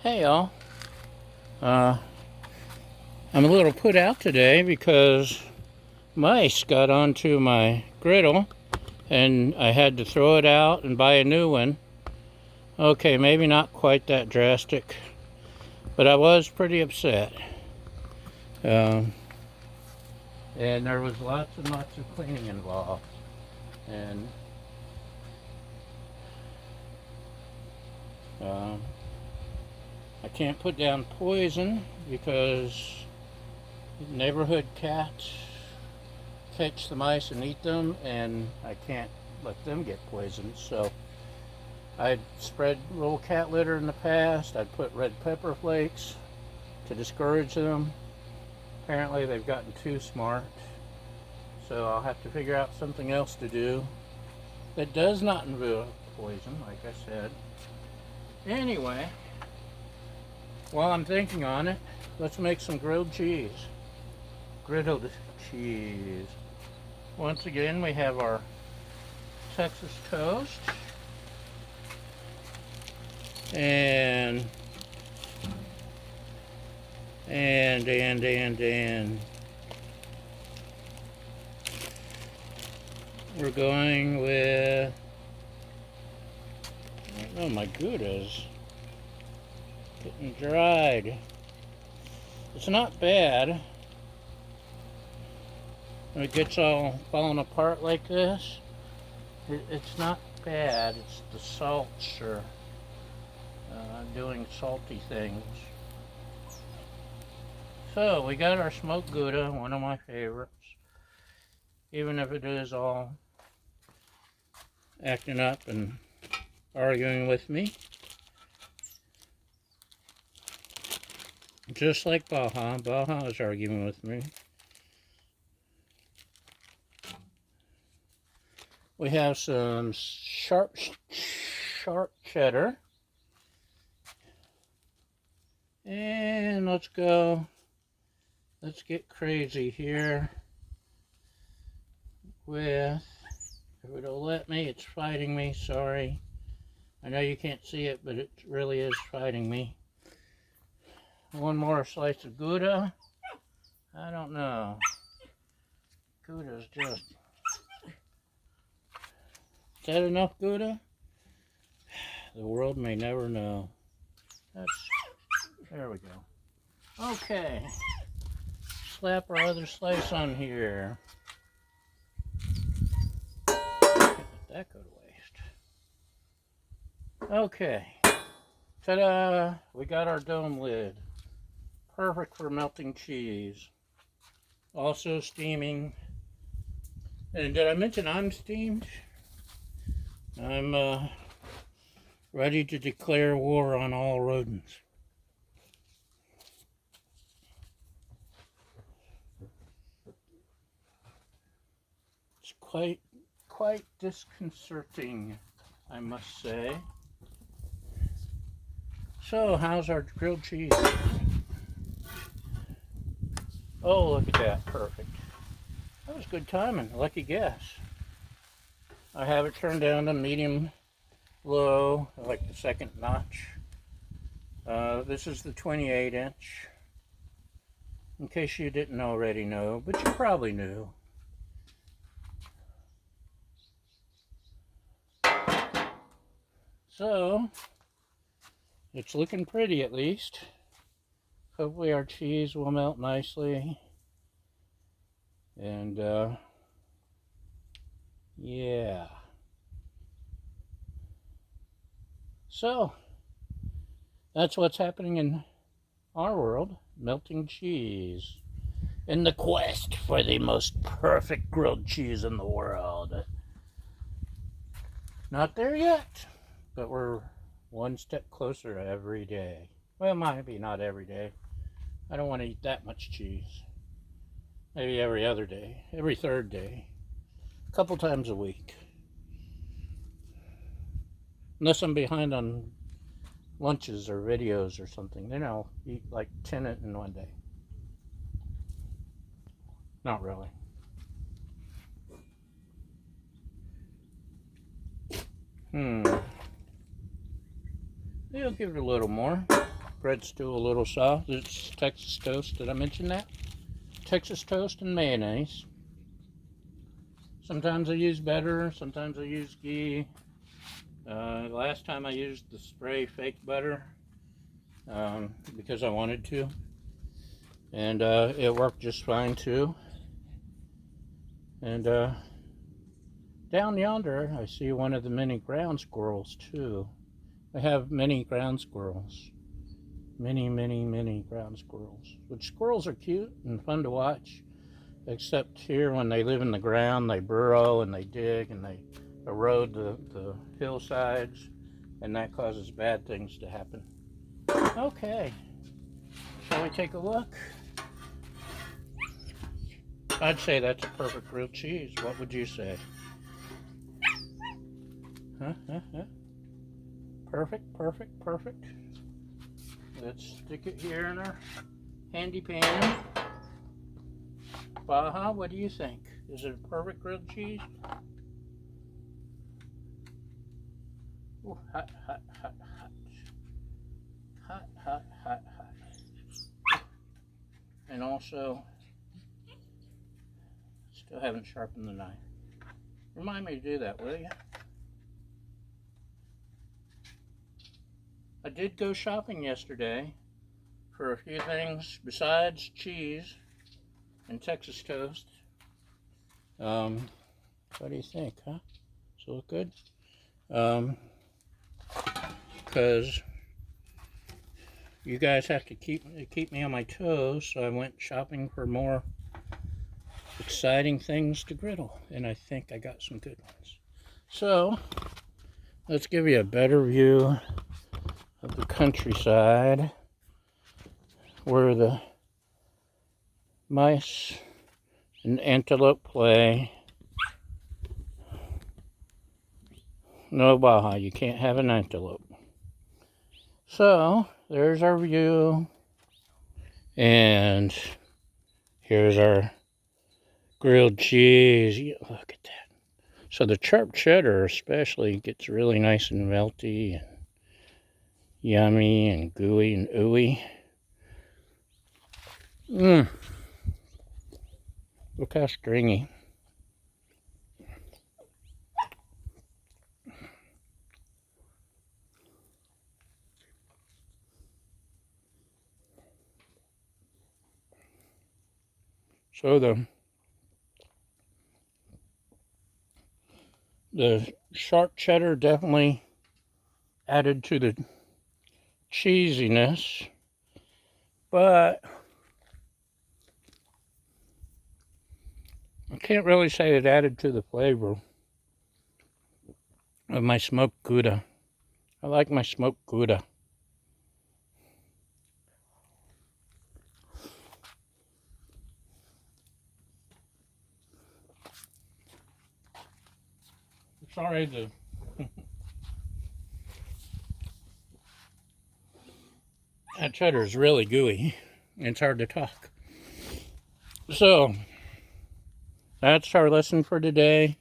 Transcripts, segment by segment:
Hey y'all. Uh, I'm a little put out today because mice got onto my griddle and I had to throw it out and buy a new one. Okay, maybe not quite that drastic, but I was pretty upset. Um, and there was lots and lots of cleaning involved. And um, I can't put down poison because neighborhood cats catch the mice and eat them, and I can't let them get poisoned. So I'd spread little cat litter in the past. I'd put red pepper flakes to discourage them. Apparently they've gotten too smart. So I'll have to figure out something else to do that does not involve poison, like I said. Anyway, while I'm thinking on it, let's make some grilled cheese. Griddled cheese. Once again, we have our Texas toast. And we're going with, oh my Gouda's getting dried. It's not bad when it gets all falling apart like this. It's not bad. It's the salts are doing salty things. So we got our smoked Gouda, one of my favorites. Even if it is all acting up and arguing with me. Just like Baja. Baja is arguing with me. We have some sharp cheddar. And let's get crazy here with, if it'll let me, it's fighting me, sorry. I know you can't see it, but it really is fighting me. One more slice of Gouda. I don't know. Gouda's just... Is that enough Gouda? The world may never know. There we go. Okay. Slap our other slice on here. Let that go to waste. Okay. Ta-da! We got our dome lid. Perfect for melting cheese. Also steaming. And did I mention I'm steamed? I'm ready to declare war on all rodents. It's quite disconcerting, I must say. So, how's our grilled cheese? Oh, look at that, perfect. That was good timing, lucky guess. I have it turned down to medium low, like the second notch. This is the 28-inch. In case you didn't already know, but you probably knew. So, it's looking pretty at least. Hopefully our cheese will melt nicely. And, yeah. So, that's what's happening in our world. Melting cheese. In the quest for the most perfect grilled cheese in the world. Not there yet, but we're one step closer every day. Well, maybe not every day. I don't want to eat that much cheese. Maybe every other day, every third day, a couple times a week. Unless I'm behind on lunches or videos or something, then I'll eat like 10 in one day. Not really. Maybe I'll give it a little more. Bread's still a little soft. It's Texas toast. Did I mention that? Texas toast and mayonnaise. Sometimes I use butter. Sometimes I use ghee. Last time I used the spray fake butter because I wanted to. And it worked just fine too. And down yonder, I see one of the many ground squirrels too. I have many ground squirrels. Many ground squirrels. Which squirrels are cute and fun to watch. Except here, when they live in the ground, they burrow and they dig and they erode the hillsides. And that causes bad things to happen. Okay. Shall we take a look? I'd say that's a perfect grilled cheese. What would you say? Huh? Perfect. Let's stick it here in our handy pan. Baja, what do you think? Is it a perfect grilled cheese? Ooh, hot. Hot. And also, still haven't sharpened the knife. Remind me to do that, will you? I did go shopping yesterday for a few things besides cheese and Texas toast. What do you think, huh? Does it look good? Because you guys have to keep me on my toes, so I went shopping for more exciting things to griddle, and I think I got some good ones. So let's give you a better view of the countryside where the mice and antelope play. No, Baja, you can't have an antelope. So there's our view, and here's our grilled cheese. Look at that. So the sharp cheddar especially gets really nice and melty and yummy and gooey and ooey. Look how stringy. So the sharp cheddar definitely added to the cheesiness, but I can't really say it added to the flavor of my smoked Gouda. I like my smoked Gouda. Sorry, that cheddar is really gooey. It's hard to talk. So that's our lesson for today.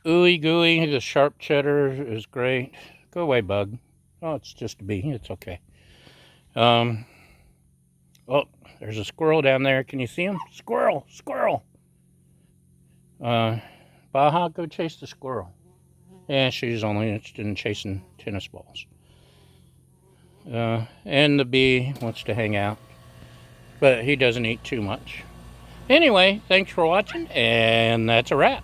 Ooey gooey, the sharp cheddar is great. Go away, bug. Oh, it's just a bee. It's okay. Oh, there's a squirrel down there. Can you see him? Squirrel! Baja, go chase the squirrel. Yeah, she's only interested in chasing tennis balls. And the bee wants to hang out, but he doesn't eat too much. Anyway, thanks for watching, and that's a wrap.